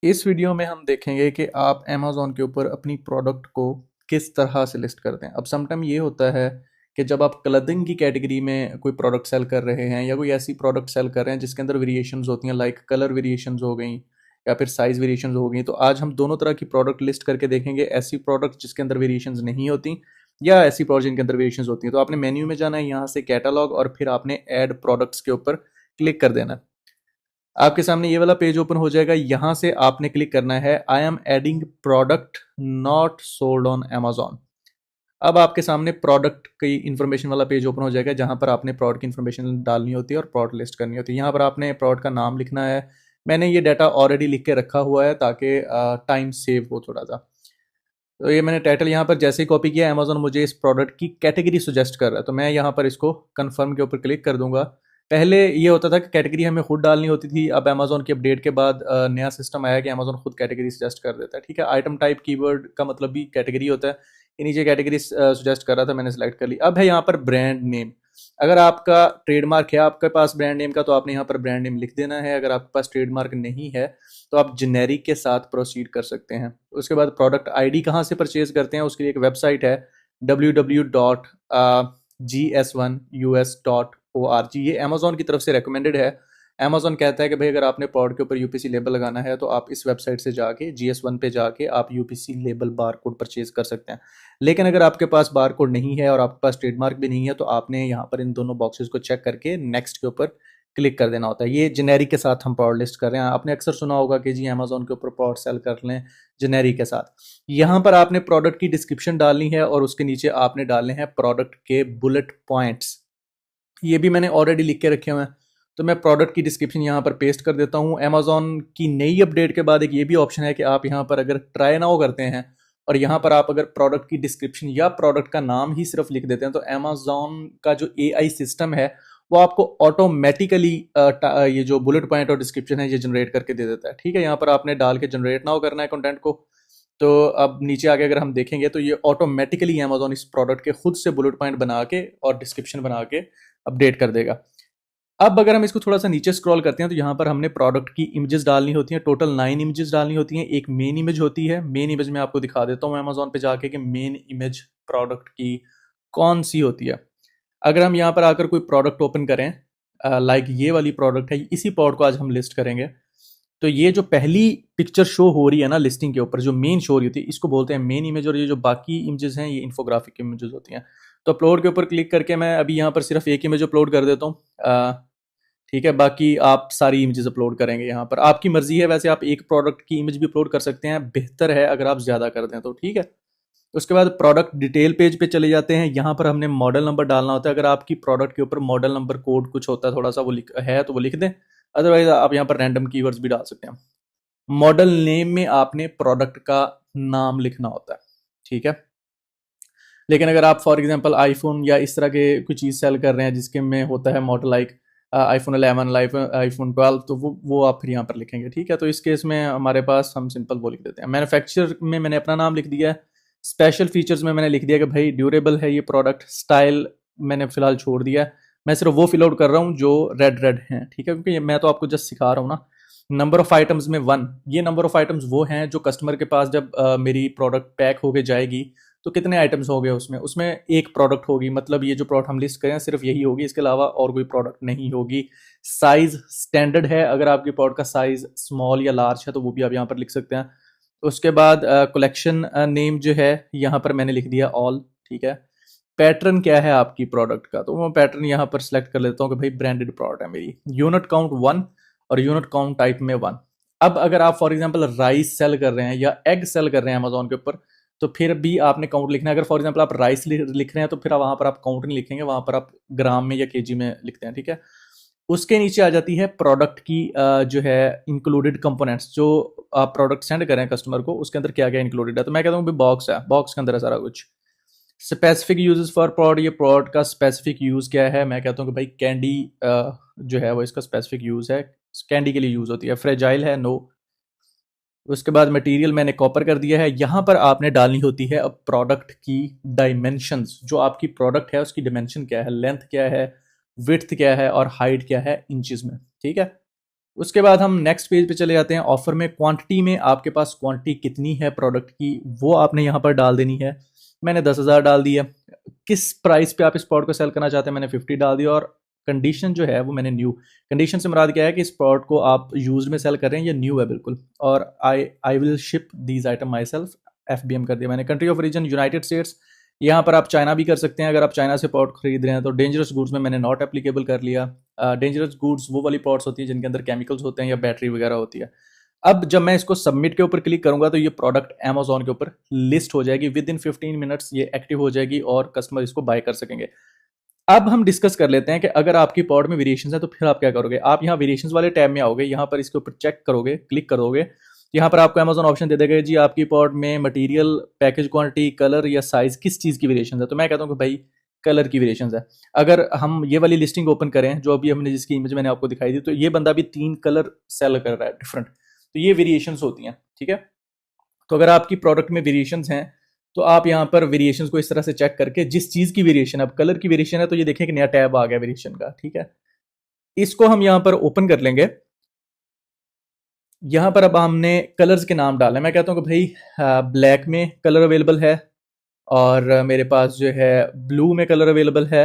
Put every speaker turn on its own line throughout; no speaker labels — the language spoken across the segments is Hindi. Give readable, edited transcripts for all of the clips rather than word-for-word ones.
इस वीडियो में हम देखेंगे कि आप अमेज़न के ऊपर अपनी प्रोडक्ट को किस तरह से लिस्ट करते हैं। अब समटाइम ये होता है कि जब आप क्लोथिंग की कैटेगरी में कोई प्रोडक्ट सेल कर रहे हैं या कोई ऐसी प्रोडक्ट सेल कर रहे हैं जिसके अंदर वेरिएशंस होती हैं, लाइक कलर वेरिएशंस हो गई या फिर साइज़ वेरिएशंस हो गई। तो आज हम दोनों तरह की प्रोडक्ट लिस्ट करके देखेंगे, ऐसी प्रोडक्ट जिसके अंदर वेरिएशंस नहीं होती या ऐसी प्रोडक्ट जिनके अंदर वेरिएशंस होती हैं। तो आपने मेन्यू में जाना है, यहाँ से कैटलॉग और फिर आपने ऐड प्रोडक्ट्स के ऊपर क्लिक कर देना है। आपके सामने ये वाला पेज ओपन हो जाएगा। यहां से आपने क्लिक करना है I am adding product not sold on Amazon। अब आपके सामने प्रोडक्ट की इन्फॉर्मेशन वाला पेज ओपन हो जाएगा, जहां पर आपने प्रोडक्ट की इन्फॉर्मेशन डालनी होती है और प्रोडक्ट लिस्ट करनी होती है। यहाँ पर आपने प्रोडक्ट का नाम लिखना है। मैंने ये डाटा ऑलरेडी लिख के रखा हुआ है ताकि टाइम सेव हो थोड़ा सा। तो ये मैंने टाइटल यहाँ पर जैसे ही कॉपी किया, Amazon मुझे इस प्रोडक्ट की कैटेगरी सजेस्ट कर रहा है, तो मैं यहाँ पर इसको कंफर्म के ऊपर क्लिक कर दूंगा। पहले ये होता था कि कैटेगरी हमें खुद डालनी होती थी। अब Amazon की अपडेट के बाद नया सिस्टम आया कि Amazon खुद कैटेगरी सजेस्ट कर देता है। ठीक है, आइटम टाइप कीवर्ड का मतलब भी कैटेगरी होता है। ये नीचे कैटेगरी सजेस्ट कर रहा था, मैंने सेलेक्ट कर ली। अब है यहाँ पर ब्रांड नेम। अगर आपका ट्रेडमार्क है आपके पास ब्रांड नेम का, तो आपने यहाँ पर ब्रांड नेम लिख देना है। अगर आपके पास ट्रेडमार्क नहीं है तो आप जेनेरिक के साथ प्रोसीड कर सकते हैं। उसके बाद प्रोडक्ट आईडी कहाँ से परचेज करते हैं, उसके लिए एक वेबसाइट है www.gs1us.org। ये अमेजोन की तरफ से रेकमेंडेड है। अमेजोन कहता है कि भाई अगर आपने प्रोडक्ट के ऊपर यूपीसी लेबल लगाना है तो आप इस वेबसाइट से जाके GS1 पे जाके आप UPC label bar code purchase कर सकते हैं। लेकिन अगर आपके पास बार कोड नहीं है और आपके पास ट्रेडमार्क भी नहीं है, तो आपने यहाँ पर इन दोनों बॉक्सेस को चेक करके नेक्स्ट के ऊपर क्लिक कर देना होता है। ये जेनेरिक के साथ हम प्रोडक्ट लिस्ट कर रहे हैं। आपने अक्सर सुना होगा कि जी अमेजोन के ऊपर प्रोडक्ट सेल कर लें जेनेरिक के साथ। यहाँ पर आपने प्रोडक्ट की डिस्क्रिप्शन डालनी है और उसके नीचे आपने डालने हैं प्रोडक्ट के बुलेट पॉइंट्स। ये भी मैंने ऑलरेडी लिख के रखे हुए हैं, तो मैं प्रोडक्ट की डिस्क्रिप्शन यहाँ पर पेस्ट कर देता हूँ। अमेजोन की नई अपडेट के बाद एक ये भी ऑप्शन है कि आप यहाँ पर अगर ट्राई नाउ करते हैं और यहाँ पर आप अगर प्रोडक्ट की डिस्क्रिप्शन या प्रोडक्ट का नाम ही सिर्फ लिख देते हैं, तो अमेजोन का जो AI सिस्टम है वो आपको ऑटोमेटिकली ये जो बुलेट पॉइंट और डिस्क्रिप्शन है ये जनरेट करके दे देता है। ठीक है, यहाँ पर आपने डाल के जनरेट नाउ करना है कंटेंट को। तो अब नीचे आगे अगर हम देखेंगे तो ये ऑटोमेटिकली अमेजोन इस प्रोडक्ट के खुद से बुलेट पॉइंट बना के और डिस्क्रिप्शन बना के अपडेट कर देगा। अब अगर हम इसको थोड़ा सा नीचे स्क्रॉल करते हैं तो यहाँ पर हमने प्रोडक्ट की इमेजेस डालनी होती हैं। टोटल 9 इमेजेस डालनी होती हैं। एक मेन इमेज होती है। मेन इमेज में आपको दिखा देता हूँ अमेजोन पे जाके कि मेन इमेज प्रोडक्ट की कौन सी होती है। अगर हम यहाँ पर आकर कोई प्रोडक्ट ओपन करें, लाइक ये वाली प्रोडक्ट है, इसी प्रोडक्ट को आज हम लिस्ट करेंगे। तो ये जो पहली पिक्चर शो हो रही है ना लिस्टिंग के ऊपर, जो मेन शो हो रही होती है, इसको बोलते हैं मेन इमेज। और ये जो बाकी इमेजेस हैं ये इन्फोग्राफिक इमेजेस होती हैं। तो अपलोड के ऊपर क्लिक करके मैं अभी यहाँ पर सिर्फ एक इमेज अपलोड कर देता हूँ। ठीक है, बाकी आप सारी इमेजेस अपलोड करेंगे। यहाँ पर आपकी मर्जी है, वैसे आप एक प्रोडक्ट की इमेज भी अपलोड कर सकते हैं, बेहतर है अगर आप ज़्यादा कर दें तो। ठीक है, उसके बाद प्रोडक्ट डिटेल पेज पे चले जाते हैं। यहाँ पर हमने मॉडल नंबर डालना होता है। अगर आपकी प्रोडक्ट के ऊपर मॉडल नंबर कोड कुछ होता है थोड़ा सा, वो है तो वो लिख दें, अदरवाइज आप यहाँ पर रैंडम कीवर्ड्स भी डाल सकते हैं। मॉडल नेम में आपने प्रोडक्ट का नाम लिखना होता है। ठीक है, लेकिन अगर आप फॉर एग्जांपल आईफोन या इस तरह के कुछ चीज़ सेल कर रहे हैं जिसके में होता है मॉडल लाइक आईफोन 11, आईफोन 12, तो वो आप फिर यहाँ पर लिखेंगे। ठीक है, तो इस केस में हमारे पास हम सिंपल वो लिख देते हैं। मैन्युफैक्चर में मैंने अपना नाम लिख दिया है। स्पेशल फीचर्स में मैंने लिख दिया कि भाई ड्यूरेबल है ये प्रोडक्ट। स्टाइल मैंने फिलहाल छोड़ दिया है, मैं सिर्फ वो फिल आउट कर रहा हूँ जो रेड रेड हैं। ठीक है, क्योंकि मैं तो आपको जस्ट सिखा रहा हूँ ना। नंबर ऑफ आइटम्स में 1, ये नंबर ऑफ आइटम्स वो हैं जो कस्टमर के पास जब मेरी प्रोडक्ट पैक होके जाएगी तो कितने आइटम्स हो गए उसमें एक प्रोडक्ट होगी। मतलब ये जो प्रोडक्ट हम लिस्ट करें सिर्फ यही होगी, इसके अलावा और कोई प्रोडक्ट नहीं होगी। साइज स्टैंडर्ड है, अगर आपकी प्रोडक्ट का साइज स्मॉल या लार्ज है तो वो भी आप यहाँ पर लिख सकते हैं। उसके बाद कलेक्शन नेम जो है यहाँ पर मैंने लिख दिया ऑल। ठीक है, पैटर्न क्या है आपकी प्रोडक्ट का, तो मैं पैटर्न यहाँ पर सिलेक्ट कर लेता हूँ कि भाई ब्रांडेड प्रोडक्ट है मेरी। यूनिट काउंट 1 और यूनिट काउंट टाइप में 1। अब अगर आप फॉर एग्जांपल राइस सेल कर रहे हैं या एग सेल कर रहे हैं अमेजोन के ऊपर, तो फिर भी आपने काउंट लिखना है। अगर फॉर एग्जांपल आप राइस लिख रहे हैं तो फिर वहां पर आप काउंट नहीं लिखेंगे, वहां पर आप ग्राम में या केजी में लिखते हैं। ठीक है, उसके नीचे आ जाती है प्रोडक्ट की जो है इंक्लूडेड कंपोनेंट्स। जो आप प्रोडक्ट सेंड करें कस्टमर को, उसके अंदर क्या क्या इंक्लूडेड है। तो मैं कहता हूँ बॉक्स है, बॉक्स के अंदर है सारा कुछ। स्पेसिफिक यूजेस फॉर प्रोडक्ट, ये प्रोडक्ट का स्पेसिफिक यूज क्या है। मैं कहता हूँ कि भाई कैंडी जो है वो इसका स्पेसिफिक यूज है, कैंडी के लिए यूज होती है। फ्रेजाइल है, नो। उसके बाद मटेरियल मैंने कॉपर कर दिया है। यहाँ पर आपने डालनी होती है अब प्रोडक्ट की डायमेंशंस। जो आपकी प्रोडक्ट है उसकी डायमेंशन क्या है, लेंथ क्या है, विड्थ क्या है और हाइट क्या है इंचेस में। ठीक है, उसके बाद हम नेक्स्ट पेज पे चले जाते हैं। ऑफर में क्वांटिटी में आपके पास क्वांटिटी कितनी है प्रोडक्ट की, वो आपने यहाँ पर डाल देनी है। मैंने 10,000 डाल दिया। किस प्राइस पे आप इस प्रोडक्ट को सेल करना चाहते हैं, मैंने 50 डाल दिया। और कंडीशन जो है वो मैंने न्यू, कंडीशन से मुराद क्या है कि इस प्रोडक्ट को आप यूज में सेल कर रहे हैं, ये न्यू है बिल्कुल। और I will ship these item my self, FBM कर दिया मैंने। Country of origin United states, यहाँ पर आप चाइना भी कर सकते हैं अगर आप चाइना से प्रोडक्ट खरीद रहे हैं तो। डेंजरस गुड्स में मैंने नॉट एप्लीकेबल कर लिया। डेंजरस गुड्स वो वाली प्रोडक्ट्स होती है जिनके अंदर केमिकल्स होते हैं या बैटरी वगैरह होती है। अब जब मैं इसको सबमिट के ऊपर क्लिक करूंगा तो ये प्रोडक्ट अमेजोन के ऊपर लिस्ट हो जाएगी। विद इन 15 मिनट्स ये एक्टिव हो जाएगी और कस्टमर इसको बाय कर सकेंगे। अब हम डिस्कस कर लेते हैं कि अगर आपकी प्रोडक्ट में वेरिएशंस है तो फिर आप क्या करोगे। आप यहाँ वेरिएशंस वाले टैब में आओगे, यहाँ पर इसके ऊपर चेक करोगे, क्लिक करोगे। यहाँ पर आपको अमेजोन ऑप्शन दे देगा जी आपकी प्रोडक्ट में मटेरियल, पैकेज क्वांटिटी, कलर या साइज किस चीज़ की वेरिएशन है। तो मैं कहता हूँ कि भाई कलर की वेरिएशन है। अगर हम ये वाली लिस्टिंग ओपन करें जो अभी हमने जिसकी इमेज मैंने आपको दिखाई दी, तो ये बंदा भी 3 कलर सेल कर रहा है डिफरेंट। तो ये वेरिएशंस होती हैं, ठीक है। तो अगर आपकी प्रोडक्ट में वेरिएशंस हैं तो आप यहाँ पर वेरिएशंस को इस तरह से चेक करके जिस चीज़ की वेरिएशन, अब कलर की वेरिएशन है तो ये देखें कि नया टैब आ गया वेरिएशन का, ठीक है। इसको हम यहाँ पर ओपन कर लेंगे। यहाँ पर अब हमने कलर्स के नाम डाले। मैं कहता हूँ कि भाई ब्लैक में कलर अवेलेबल है, और मेरे पास जो है ब्लू में कलर अवेलेबल है,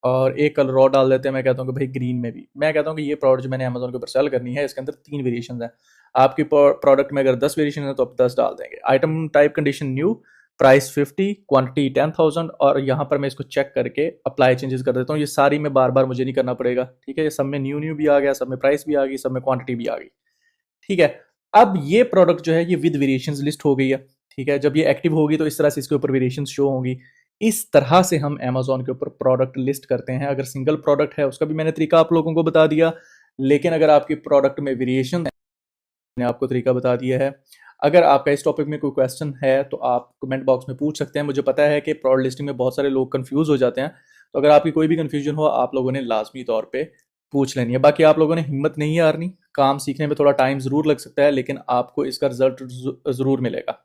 और एक कलर और डाल देते हैं। मैं कहता हूँ कि भाई ग्रीन में भी। मैं कहता हूँ कि ये प्रोडक्ट जो मैंने अमेजोन के ऊपर सेल करनी है इसके अंदर 3 वेरिएशन है। आपकी प्रोडक्ट में अगर 10 वेरिएशन है तो आप 10 डाल देंगे। Item type condition new, price 50, quantity 10,000। और यहाँ पर मैं इसको चेक करके अप्लाई चेंजेस कर देता हूँ। ये सारी में बार बार मुझे नहीं करना पड़ेगा, ठीक है। ये सब में न्यू न्यू भी आ गया, सब में प्राइस भी आ गई, सब में क्वांटिटी भी आ गई, ठीक है। अब ये प्रोडक्ट जो है ये विद वेरिएशंस लिस्ट हो गई है, ठीक है। जब ये एक्टिव होगी तो इस तरह से इसके ऊपर वेरिएशंस शो होंगी। इस तरह से हम अमेजोन के ऊपर प्रोडक्ट लिस्ट करते हैं। अगर सिंगल प्रोडक्ट है उसका भी मैंने तरीका आप लोगों को बता दिया, लेकिन अगर आपकी प्रोडक्ट में वेरिएशन है मैंने आपको तरीका बता दिया है। अगर आपका इस टॉपिक में कोई क्वेश्चन है तो आप कमेंट बॉक्स में पूछ सकते हैं। मुझे पता है कि प्रोडक्ट लिस्टिंग में बहुत सारे लोग कंफ्यूज हो जाते हैं, तो अगर आपकी कोई भी कंफ्यूजन हो आप लोगों ने लाजमी तौर पे पूछ लेनी है। बाकी आप लोगों ने हिम्मत नहीं हारनी। काम सीखने में थोड़ा टाइम ज़रूर लग सकता है लेकिन आपको इसका रिजल्ट ज़रूर मिलेगा।